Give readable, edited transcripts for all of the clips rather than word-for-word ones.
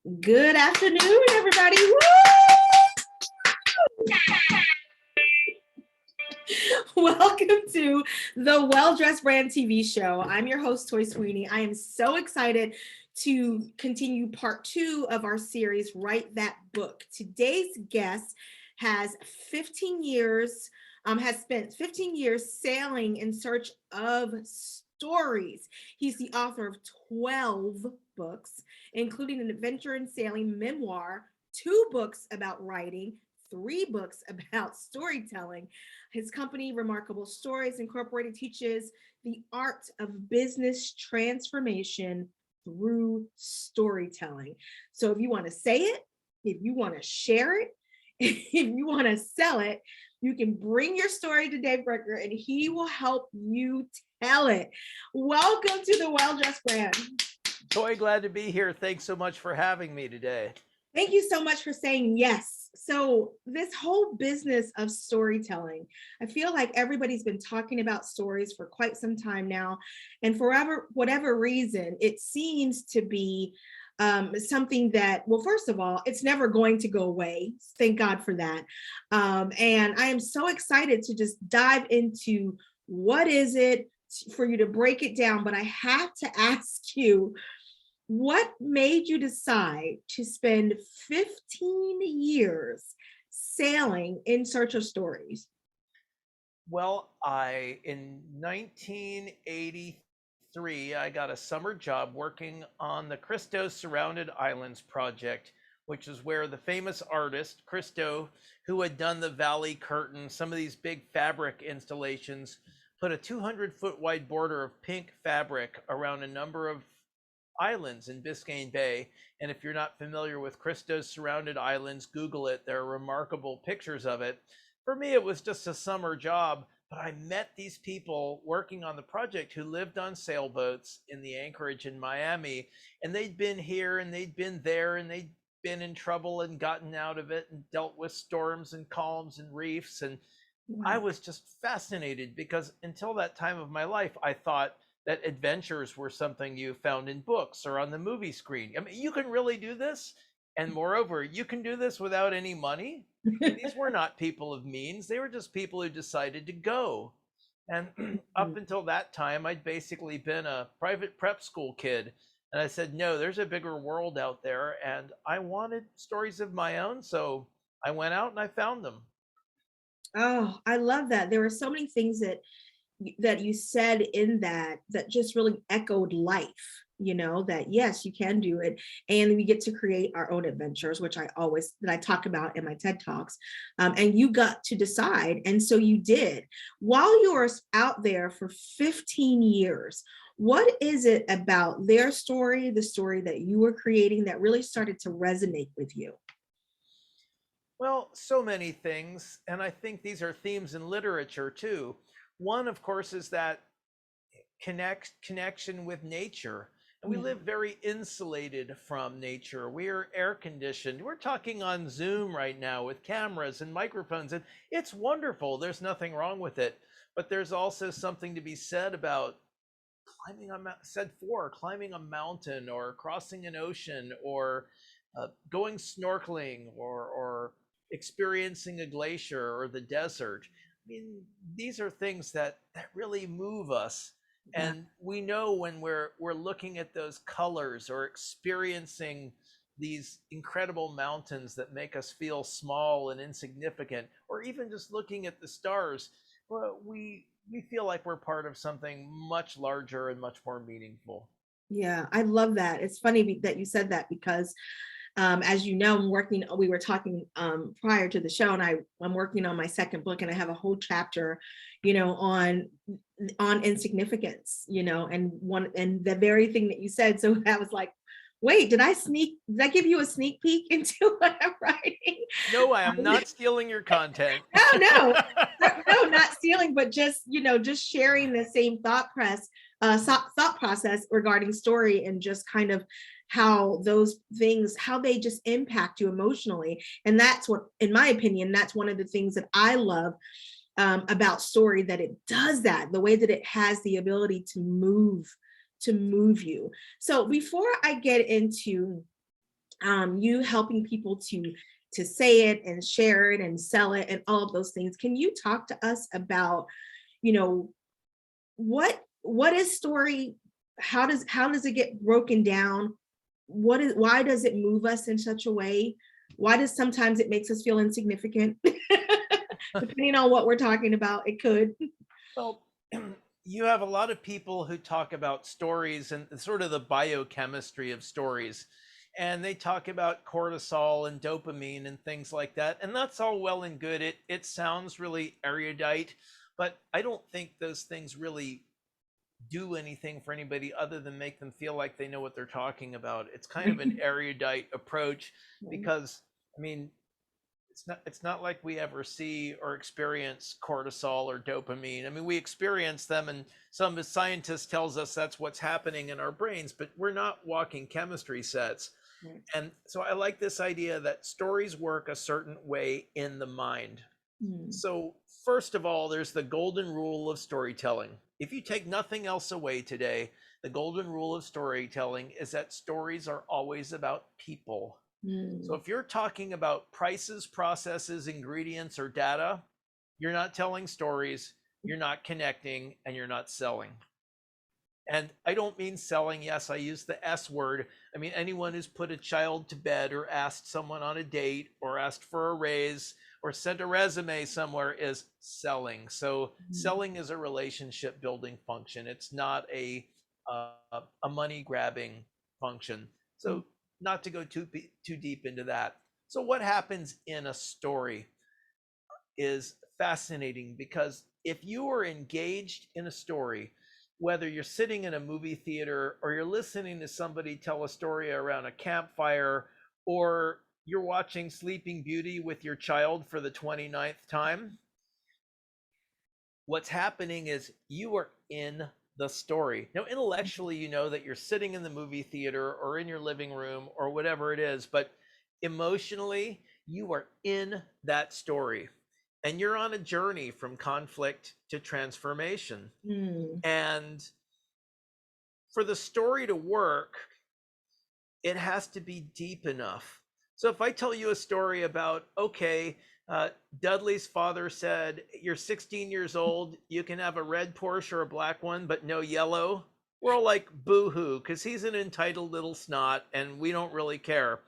Good afternoon, everybody. Woo! Welcome to the Well Dressed Brand TV show. I'm your host, Toy Sweeney. I am so excited to continue part 2 of our series, Write That Book. Today's guest has 15 years, has spent 15 years sailing in search of stories. He's the author of 12 books, including an adventure in sailing memoir, 2 books about writing, 3 books about storytelling. His company, Remarkable Stories Incorporated, teaches the art of business transformation through storytelling. So if you want to say it, if you want to share it, if you want to sell it, you can bring your story to Dave Brecker and he will help you tell it. Welcome to the Well Dressed Brand. Toy, glad to be here. Thanks so much for having me today. Thank you so much for saying yes. So this whole business of storytelling, I feel like everybody's been talking about stories for quite some time now. And for whatever reason, it seems to be something that, well, first of all, it's never going to go away. Thank God for that. And I am so excited to just dive into what is it, for you to break it down. But I have to ask you, what made you decide to spend 15 years sailing in search of stories? Well, in 1983, I got a summer job working on the Christo Surrounded Islands project, which is where the famous artist Christo, who had done the Valley Curtain, some of these big fabric installations, put a 200-foot wide border of pink fabric around a number of islands in Biscayne Bay. And if you're not familiar with Christo's Surrounded Islands, Google it. There are remarkable pictures of it. For me, it was just a summer job, but I met these people working on the project who lived on sailboats in the anchorage in Miami, and they'd been here and they'd been there and they'd been in trouble and gotten out of it and dealt with storms and calms and reefs. And I Wow. was just fascinated because until that time of my life, I thought that adventures were something you found in books or on the movie screen. I mean, you can really do this. And moreover, you can do this without any money. I mean, these were not people of means. They were just people who decided to go. And up until that time, I'd basically been a private prep school kid. And I said, no, there's a bigger world out there. And I wanted stories of my own. So I went out and I found them. Oh, I love that. There were so many things that you said in that just really echoed life, that yes, you can do it, and we get to create our own adventures, which I talk about in my TED Talks. And you got to decide, and so you did. While you were out there for 15 years, what is it about their story, the story that you were creating, that really started to resonate with you? Well, so many things. And I think these are themes in literature too. One, of course, is that connection with nature. And we Yeah. live very insulated from nature. We are air conditioned. We're talking on Zoom right now with cameras and microphones, and it's wonderful. There's nothing wrong with it. But there's also something to be said about climbing a mountain or crossing an ocean or going snorkeling or experiencing a glacier or the desert. I mean, these are things that really move us. Yeah. And we know when we're looking at those colors or experiencing these incredible mountains that make us feel small and insignificant, or even just looking at the stars, well, we feel like we're part of something much larger and much more meaningful. Yeah, I love that. It's funny that you said that because, as you know, we were talking prior to the show, and I'm working on my second book, and I have a whole chapter, on insignificance, and the very thing that you said. So I was like, wait, did I give you a sneak peek into what I'm writing? No, I am not stealing your content. No, no, not stealing, but just sharing the same thought process regarding story, and just kind of how those things, how they just impact you emotionally. And that's what, in my opinion, that's one of the things that I love about story, that it does that, the way that it has the ability to move you. So before I get into you helping people to say it and share it and sell it and all of those things. Can you talk to us about, you know, what is story? How does it get broken down? Why does it move us in such a way? Why does sometimes it makes us feel insignificant? Depending on what we're talking about, it could. Well, you have a lot of people who talk about stories and sort of the biochemistry of stories. And they talk about cortisol and dopamine and things like that. And that's all well and good. It sounds really erudite, but I don't think those things really do anything for anybody other than make them feel like they know what they're talking about. It's kind of an erudite approach because, I mean, it's not like we ever see or experience cortisol or dopamine. I mean, we experience them, and some of the scientists tells us that's what's happening in our brains, but we're not walking chemistry sets. Right. And so I like this idea that stories work a certain way in the mind. Mm. So first of all, there's the golden rule of storytelling. If you take nothing else away today, the golden rule of storytelling is that stories are always about people. So Mm. if you're talking about prices, processes, ingredients, or data, you're not telling stories, you're not connecting, and you're not selling. And I don't mean selling. Yes, I use the S word. I mean, anyone who's put a child to bed or asked someone on a date or asked for a raise or sent a resume somewhere is selling. So Mm. selling is a relationship building function. It's not a money grabbing function. Mm. So not to go too deep into that. So what happens in a story is fascinating because if you are engaged in a story, whether you're sitting in a movie theater or you're listening to somebody tell a story around a campfire or you're watching Sleeping Beauty with your child for the 29th time, what's happening is you are in the story. Now, intellectually, you know that you're sitting in the movie theater or in your living room or whatever it is, but emotionally, you are in that story and you're on a journey from conflict to transformation. Mm. And for the story to work, it has to be deep enough. So if I tell you a story about, okay, uh, Dudley's father said, you're 16 years old, you can have a red Porsche or a black one, but no yellow. We're all like, boo hoo, because he's an entitled little snot and we don't really care.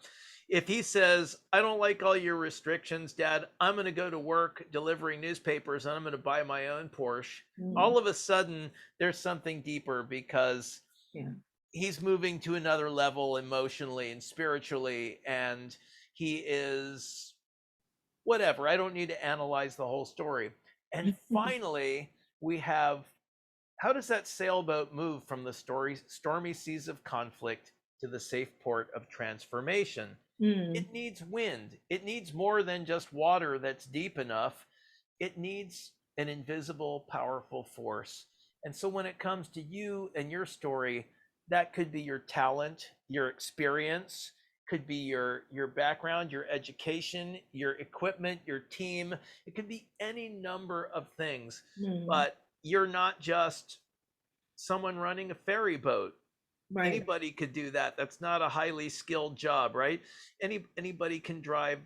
If he says, I don't like all your restrictions, Dad, I'm going to go to work delivering newspapers and I'm going to buy my own Porsche, Mm. all of a sudden there's something deeper because Yeah. he's moving to another level emotionally and spiritually, and he is whatever. I don't need to analyze the whole story. And finally, we have, how does that sailboat move from the stormy seas of conflict to the safe port of transformation? Mm. It needs wind. It needs more than just water that's deep enough. It needs an invisible, powerful force. And so when it comes to you and your story, that could be your talent, your experience, could be your background, your education, your equipment, your team. It could be any number of things. Mm. But you're not just someone running a ferry boat. Right. Anybody could do that. That's not a highly skilled job, right? Anybody can drive,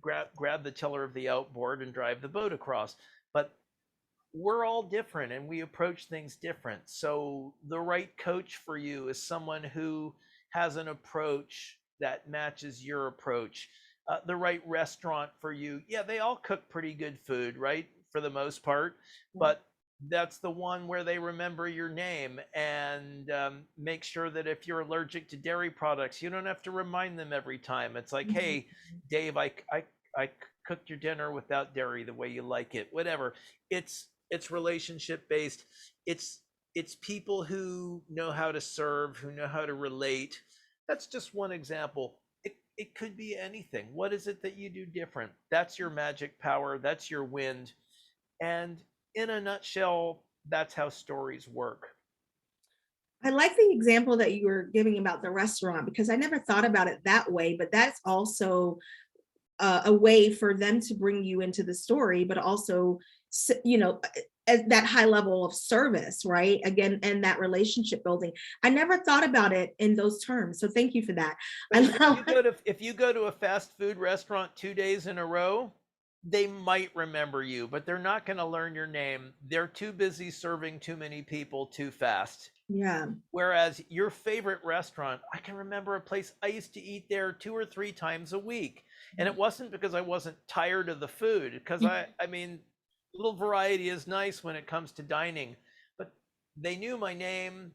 grab the tiller of the outboard and drive the boat across. But we're all different and we approach things different. So the right coach for you is someone who has an approach that matches your approach. The right restaurant for you, yeah, they all cook pretty good food, right? For the most part, but that's the one where they remember your name and make sure that if you're allergic to dairy products, you don't have to remind them every time. It's like, Mhm. hey, Dave, I cooked your dinner without dairy the way you like it. Whatever. It's relationship based. It's people who know how to serve, who know how to relate. That's just one example. It could be anything. What is it that you do different? That's your magic power. That's your wind. And in a nutshell, that's how stories work. I like the example that you were giving about the restaurant because I never thought about it that way, but that's also a way for them to bring you into the story, but also, you know, that high level of service, right? Again, and that relationship building. I never thought about it in those terms. So thank you for that. But I if love you go to if you go to a fast food restaurant 2 days in a row, they might remember you, but they're not going to learn your name. They're too busy serving too many people too fast. yeah. Whereas your favorite restaurant, I can remember a place I used to eat there 2 or 3 times a week. And it wasn't because I wasn't tired of the food, because I mean, little variety is nice when it comes to dining, but they knew my name.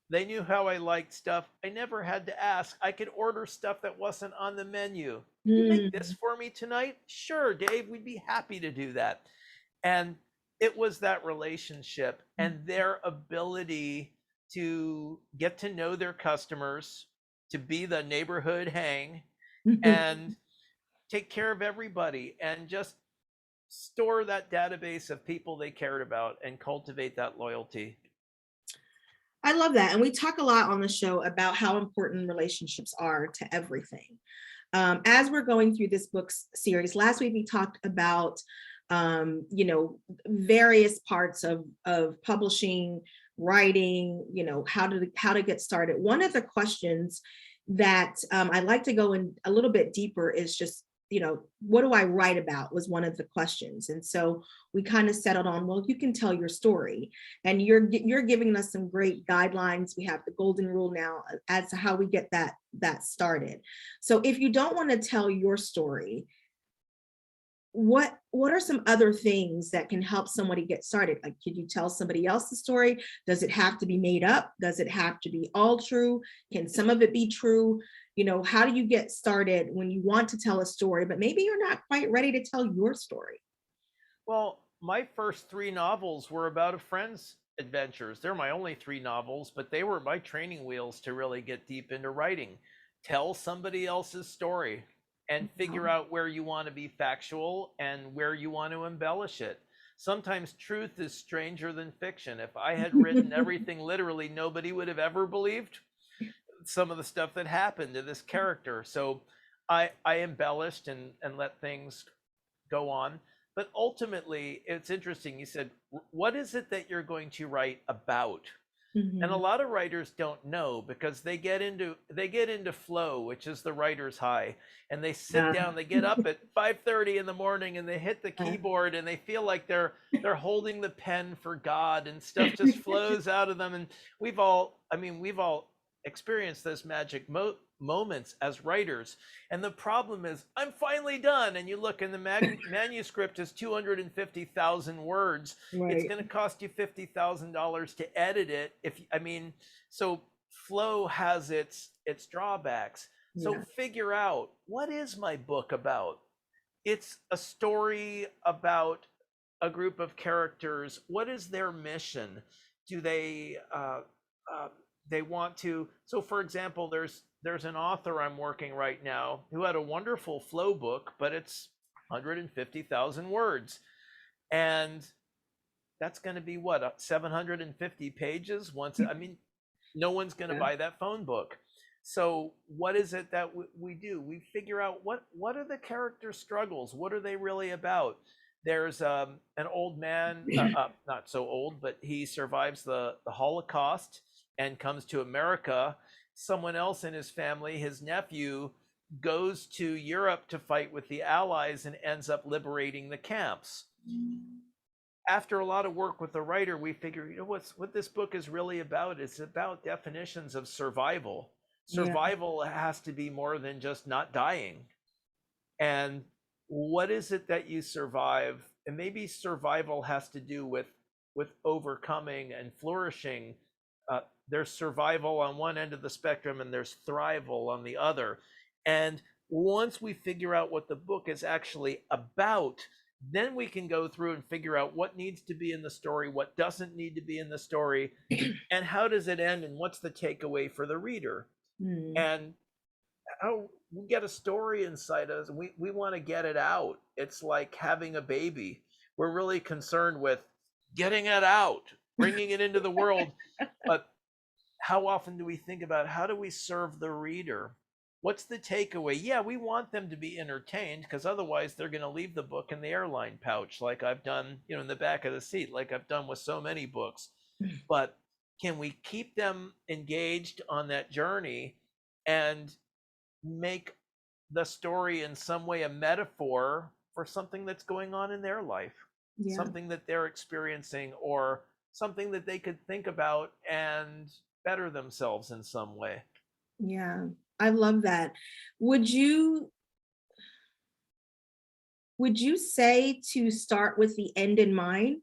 They knew how I liked stuff. I never had to ask. I could order stuff that wasn't on the menu. You make this Mm. for me tonight? Sure, Dave, we'd be happy to do that. And it was that relationship and their ability to get to know their customers, to be the neighborhood hang, and take care of everybody, and just store that database of people they cared about and cultivate that loyalty. I love that. And we talk a lot on the show about how important relationships are to everything. As we're going through this book series, last week we talked about, various parts of publishing, writing, how to get started. One of the questions that I'd like to go in a little bit deeper is just, what do I write about was one of the questions. And so we kind of settled on, well, you can tell your story, and you're giving us some great guidelines. We have the golden rule now as to how we get that started. So if you don't want to tell your story, what are some other things that can help somebody get started? Like, could you tell somebody else's story? Does it have to be made up? Does it have to be all true? Can some of it be true? How do you get started when you want to tell a story, but maybe you're not quite ready to tell your story? Well, my first 3 novels were about a friend's adventures. They're my only 3 novels, but they were my training wheels to really get deep into writing. Tell somebody else's story and figure out where you want to be factual and where you want to embellish it. Sometimes truth is stranger than fiction. If I had written everything literally, nobody would have ever believed some of the stuff that happened to this character. So I embellished and let things go on. But ultimately, it's interesting. You said, what is it that you're going to write about? And a Mhm. lot of writers don't know, because they get into flow, which is the writer's high, and they sit Uh, down, they get up at 5:30 in the morning and they hit the uh, keyboard and they feel like they're holding the pen for God, and stuff just flows out of them. And we've all experienced those magic moments as writers. And the problem is, I'm finally done, and you look, and the manuscript is 250,000 words. It's right. going to cost you $50,000 to edit it. So flow has its drawbacks. So Yeah. figure out, what is my book about? It's a story about a group of characters. What is their mission? Do uh, they want to? So, for example, there's an author I'm working right now who had a wonderful flow book, but it's 150,000 words, and that's going to be what, 750 pages once. I mean, no one's going to Yeah. buy that phone book. So what is it that we do? We figure out, what are the character struggles? What are they really about? There's an old man, not so old, but he survives the Holocaust and comes to America. Someone else in his family, his nephew, goes to Europe to fight with the Allies and ends up liberating the camps. After a lot of work with the writer, we figure, what this book is really about. It's about definitions of survival. Yeah. Survival has to be more than just not dying. And what is it that you survive? And maybe survival has to do with overcoming and flourishing. There's survival on one end of the spectrum, and there's thrival on the other. And once we figure out what the book is actually about, then we can go through and figure out what needs to be in the story, what doesn't need to be in the story, and how does it end, and what's the takeaway for the reader. Mm. And how we get a story inside us, we want to get it out. It's like having a baby. We're really concerned with getting it out, bringing it into the world. But how often do we think about, how do we serve the reader? What's the takeaway? Yeah, we want them to be entertained because otherwise they're going to leave the book in the airline pouch, like I've done, in the back of the seat, like I've done with so many books. But can we keep them engaged on that journey and make the story in some way a metaphor for something that's going on in their life, Yeah. something that they're experiencing, or something that they could think about and better themselves in some way? Yeah. I love that. Would you would you say to start with the end in mind?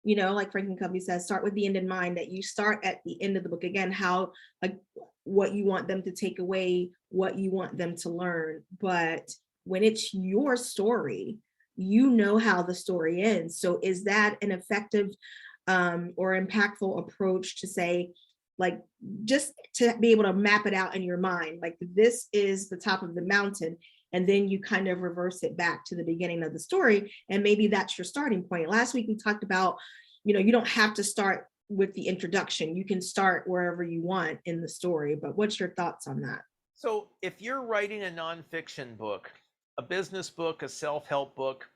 You know, like Franklin Covey says, start with the end in mind, that you start at the end of the book. Again, how, like, what you want them to take away, what you want them to learn. But when it's your story, you know how the story ends. So is that an effective or impactful approach to say, like, just to be able to map it out in your mind, like this is the top of the mountain, and then you kind of reverse it back to the beginning of the story, and maybe that's your starting point. Last week we talked about, you don't have to start with the introduction, you can start wherever you want in the story. But what's your thoughts on that? So, if you're writing a nonfiction book, a business book, a self help book,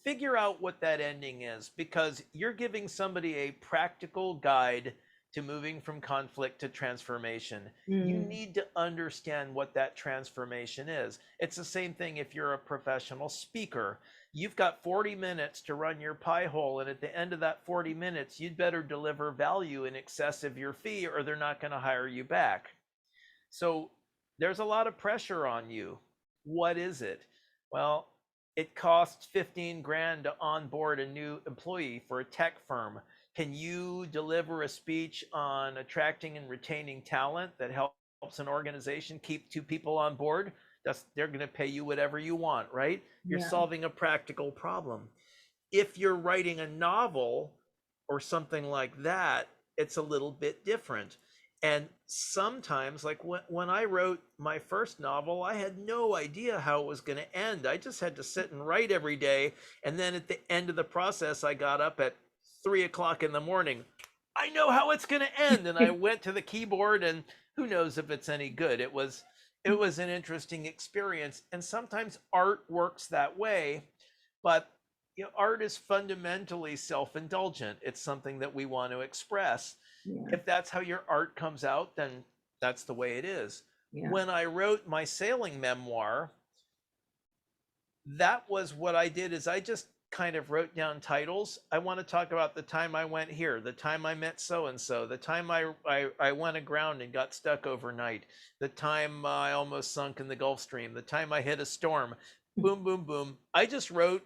figure out what that ending is because you're giving somebody a practical guide to moving from conflict to transformation. You Mm, need to understand what that transformation is. It's the same thing if you're a professional speaker. You've got 40 minutes to run your pie hole, and at the end of that 40 minutes, you'd better deliver value in excess of your fee, or they're not going to hire you back. So there's a lot of pressure on you. What is it? Well, it costs 15 grand to onboard a new employee for a tech firm. Can you deliver a speech on attracting and retaining talent that helps an organization keep two people on board? They're going to pay you whatever you want, right? You're yeah. solving a practical problem. If you're writing a novel or something like that, it's a little bit different. And sometimes, like when I wrote my first novel, I had no idea how it was going to end. I just had to sit and write every day. And then at the end of the process, I got up at 3 o'clock in the morning. I know how it's going to end. And I went to the keyboard, and who knows if it's any good. It was an interesting experience. And sometimes art works that way, but art is fundamentally self-indulgent. It's something that we want to express. Yeah. If that's how your art comes out, then that's the way it is. Yeah. When I wrote my sailing memoir, that was what I did is I just kind of wrote down titles. I want to talk about the time I went here, the time I met so and so, the time I went aground and got stuck overnight, the time I almost sunk in the Gulf Stream, the time I hit a storm. Boom, boom, boom. I just wrote,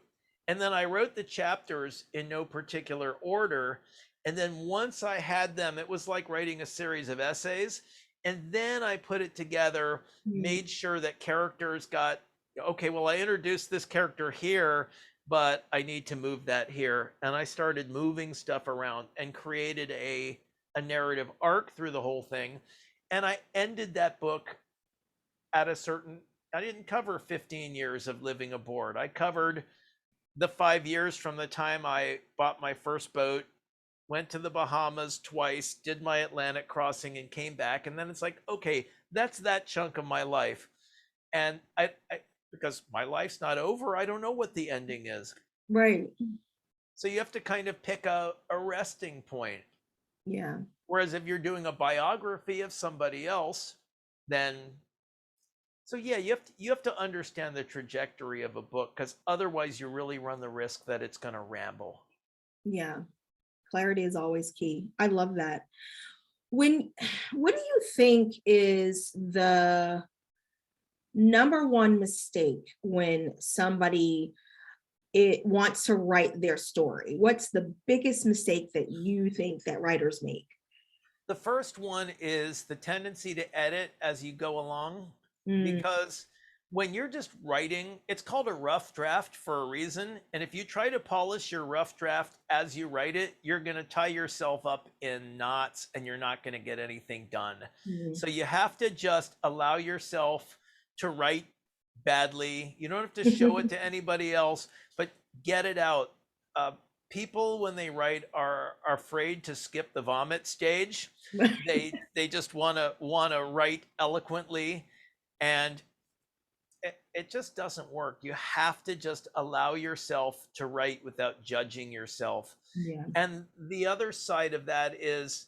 and then I wrote the chapters in no particular order. And then once I had them, it was like writing a series of essays. And then I put it together, Mm, made sure that characters got, okay, well, I introduced this character here, but I need to move that here. And I started moving stuff around and created a narrative arc through the whole thing. And I ended that book at a certain, I didn't cover 15 years of living aboard. I covered the 5 years from the time I bought my first boat, went to the Bahamas twice, did my Atlantic crossing, and came back. And then it's like, okay, that's that chunk of my life. And because my life's not over, I don't know what the ending is. right. So you have to kind of pick a resting point. Yeah. Whereas if you're doing a biography of somebody else, then so yeah, you have to understand the trajectory of a book because otherwise you really run the risk that it's going to ramble. Yeah. Clarity is always key. I love that. When what do you think is the number one mistake when somebody it wants to write their story? What's the biggest mistake that you think that writers make? The first one is the tendency to edit as you go along, Mm, because when you're just writing, it's called a rough draft for a reason. And if you try to polish your rough draft as you write it, you're going to tie yourself up in knots and you're not going to get anything done. mm. So you have to just allow yourself to write badly. You don't have to show it to anybody else, but get it out. Uh, People when they write are afraid to skip the vomit stage. They just want to write eloquently, and it just doesn't work. You have to just allow yourself to write without judging yourself. Yeah. And the other side of that is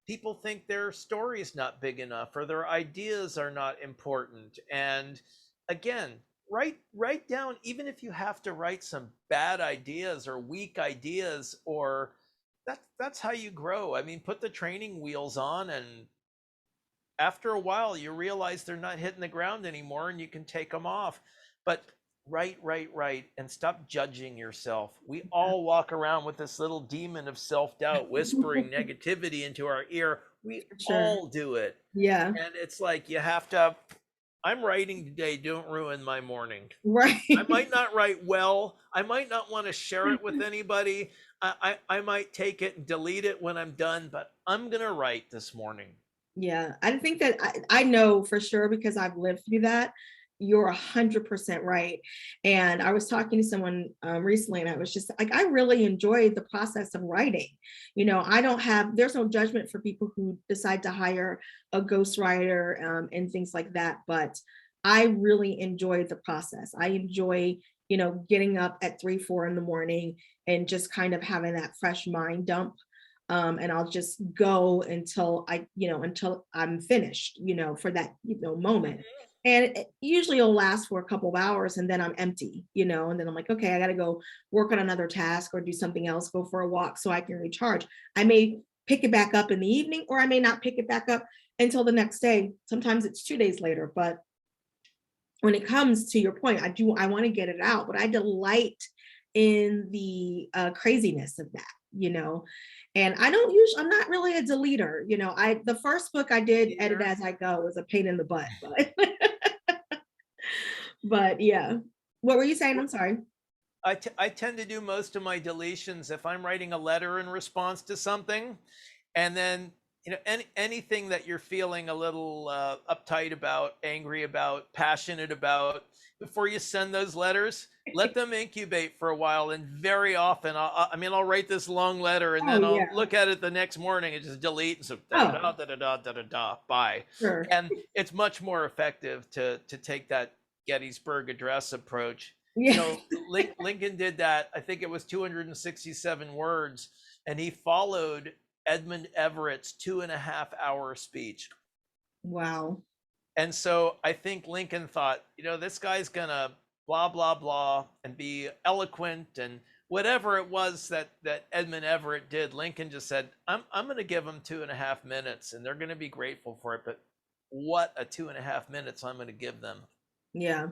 people think their story is not big enough or their ideas are not important. And again, write down, even if you have to write some bad ideas or weak ideas, or that's how you grow. I mean, put the training wheels on, and after a while you realize they're not hitting the ground anymore and you can take them off. But write, and stop judging yourself. We all walk around with this little demon of self-doubt whispering negativity into our ear. We For sure. all do it. Yeah. And it's like, you have to, I'm writing today, don't ruin my morning. I Right. might not write well, I might not want to share it with anybody, I might take it and delete it when I'm done, but I'm gonna write this morning. Yeah, I think that I know for sure because I've lived through that. You're 100% right. And I was talking to someone recently, and I was just like, I really enjoyed the process of writing. I don't have, there's no judgment for people who decide to hire a ghostwriter and things like that. But I really enjoyed the process. I enjoy, getting up at 3, 4 in the morning and just kind of having that fresh mind dump, and I'll just go until I'm finished, for that, moment. And it usually will last for a couple of hours and then I'm empty, and then I'm like, okay, I got to go work on another task or do something else, go for a walk so I can recharge. I may pick it back up in the evening, or I may not pick it back up until the next day. Sometimes it's 2 days later, but when it comes to your point, I want to get it out, but I delight in the craziness of that, and I don't use, I'm not really a deleter. The first book I did edit Either. as I go was a pain in the butt, but but yeah. What were you saying? I'm sorry. I tend to do most of my deletions if I'm writing a letter in response to something, and then anything that you're feeling a little uptight about, angry about, passionate about, before you send those letters, let them incubate for a while. And very often, I'll write this long letter and Oh then I'll yeah. look at it the next morning and just delete and so da da Oh, da da da da da da bye. sure. And it's much more effective to take that Gettysburg Address approach. Yeah. Lincoln did that. I think it was 267 words, and he followed Edmund Everett's 2.5 hour speech. Wow. And so I think Lincoln thought, this guy's gonna blah blah blah and be eloquent and whatever it was that Edmund Everett did. Lincoln just said, I'm gonna give them 2.5 minutes, and they're gonna be grateful for it. But what a 2.5 minutes I'm gonna give them. Yeah.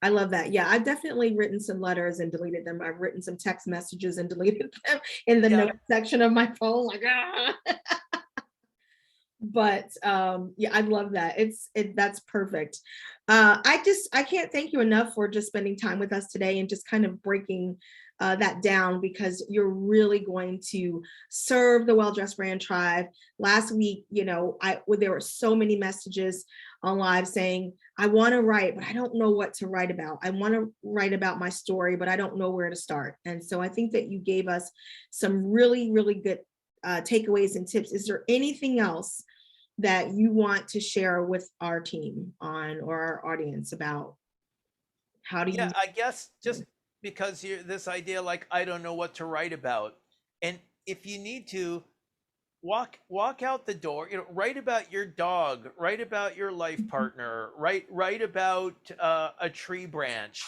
I love that. Yeah, I've definitely written some letters and deleted them. I've written some text messages and deleted them in the Yeah, notes section of my phone, like, ah. But yeah, I love that. That's perfect. I can't thank you enough for just spending time with us today and just kind of breaking that down, because you're really going to serve the Well Dressed Brand tribe. Last week, there were so many messages on live saying, I want to write, but I don't know what to write about. I want to write about my story, but I don't know where to start. And so I think that you gave us some really, really good takeaways and tips. Is there anything else that you want to share with our team on, or our audience, about how do yeah, you? I guess just because you this idea, like, I don't know what to write about, and if you need to, walk out the door, write about your dog, write about your life partner, write about a tree branch,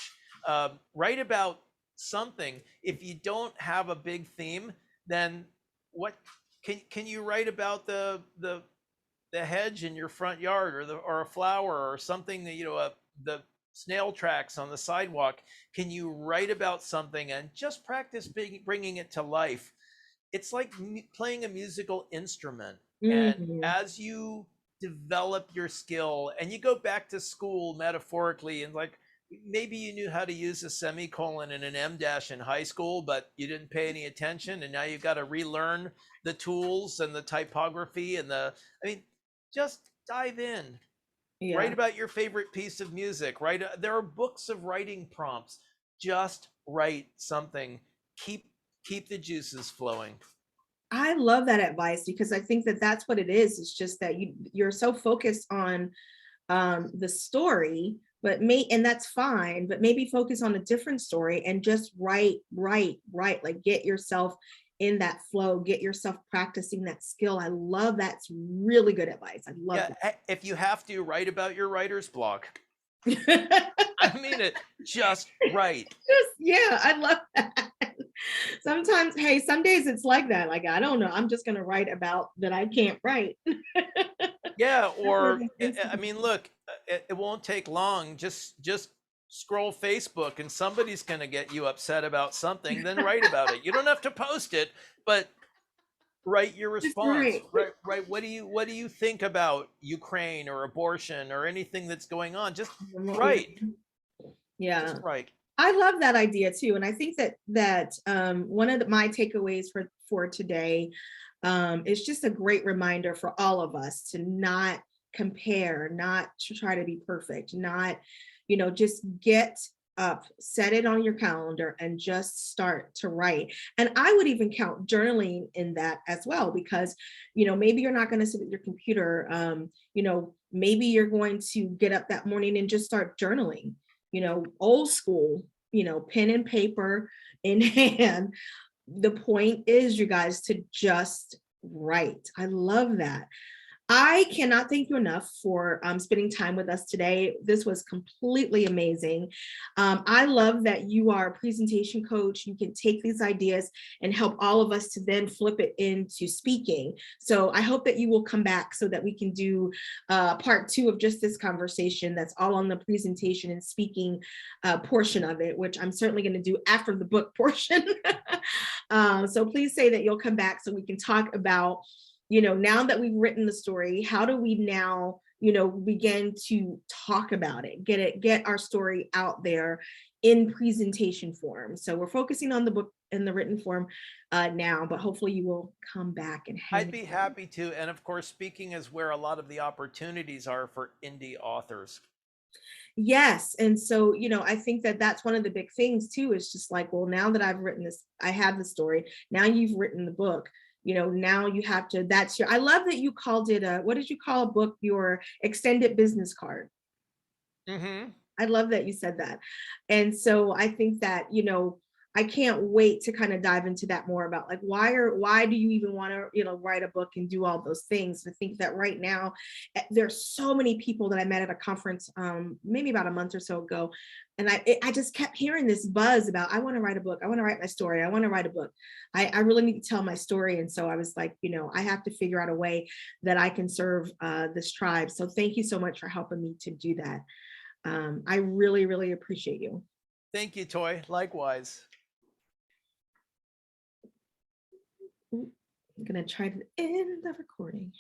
write about something. If you don't have a big theme, then what can you write about the hedge in your front yard, or a flower, or something that the snail tracks on the sidewalk? Can you write about something and just practice bringing it to life? It's like playing a musical instrument. And Mhm. as you develop your skill and you go back to school, metaphorically, and like, maybe you knew how to use a semicolon and an M dash in high school, but you didn't pay any attention, and now you've got to relearn the tools and the typography and I mean, just dive in. Write Yeah, about your favorite piece of music. There are books of writing prompts. Just write something. Keep the juices flowing. I love that advice, because I think that that's what it is. It's just that you're so focused on the story, and that's fine, but maybe focus on a different story and just write, like get yourself in that flow, get yourself practicing that skill. I love that's really good advice. I love Yeah, if you have to, write about your writer's block. that. I mean it, just write. Yeah, I love that. Sometimes, hey, some days it's like that. Like, I don't know, I'm just gonna write about that I can't write. Yeah, or I mean, look, it won't take long. Just scroll Facebook, and somebody's going to get you upset about something. Then write about it. You don't have to post it, but write your Just response. right. Right. What do you think about Ukraine or abortion or anything that's going on? Just write. Yeah. Just write. I love that idea too, and I think that one of my takeaways for today is just a great reminder for all of us to not compare, not to try to be perfect, not, just get up, set it on your calendar, and just start to write. And I would even count journaling in that as well, because maybe you're not going to sit at your computer. Maybe you're going to get up that morning and just start journaling, old school, pen and paper in hand. The point is, you guys, to just write. I love that. I cannot thank you enough for spending time with us today. This was completely amazing. I love that you are a presentation coach. You can take these ideas and help all of us to then flip it into speaking. So I hope that you will come back so that we can do part 2 of just this conversation that's all on the presentation and speaking portion of it, which I'm certainly going to do after the book portion. So please say that you'll come back so we can talk about, now that we've written the story, how do we now, begin to talk about it, get our story out there in presentation form. So we're focusing on the book in the written form now, but hopefully you will come back and I'd hang be out. happy to. And of course, speaking is where a lot of the opportunities are for indie authors. Yes. And so, I think that that's one of the big things too, is just like, well, now that I've written this, I have the story. Now you've written the book, now you have to, I love that you called it what did you call a book? Your extended business card. Hmm. I love that you said that. And so I think that, I can't wait to kind of dive into that more about like why do you even want to, write a book and do all those things. I think that right now there's so many people that I met at a conference maybe about a month or so ago. And I just kept hearing this buzz about, I want to write a book. I want to write my story. I want to write a book. I really need to tell my story. And so I was like, I have to figure out a way that I can serve this tribe. So thank you so much for helping me to do that. I really, really appreciate you. Thank you, Toy. Likewise. I'm gonna try to end the recording.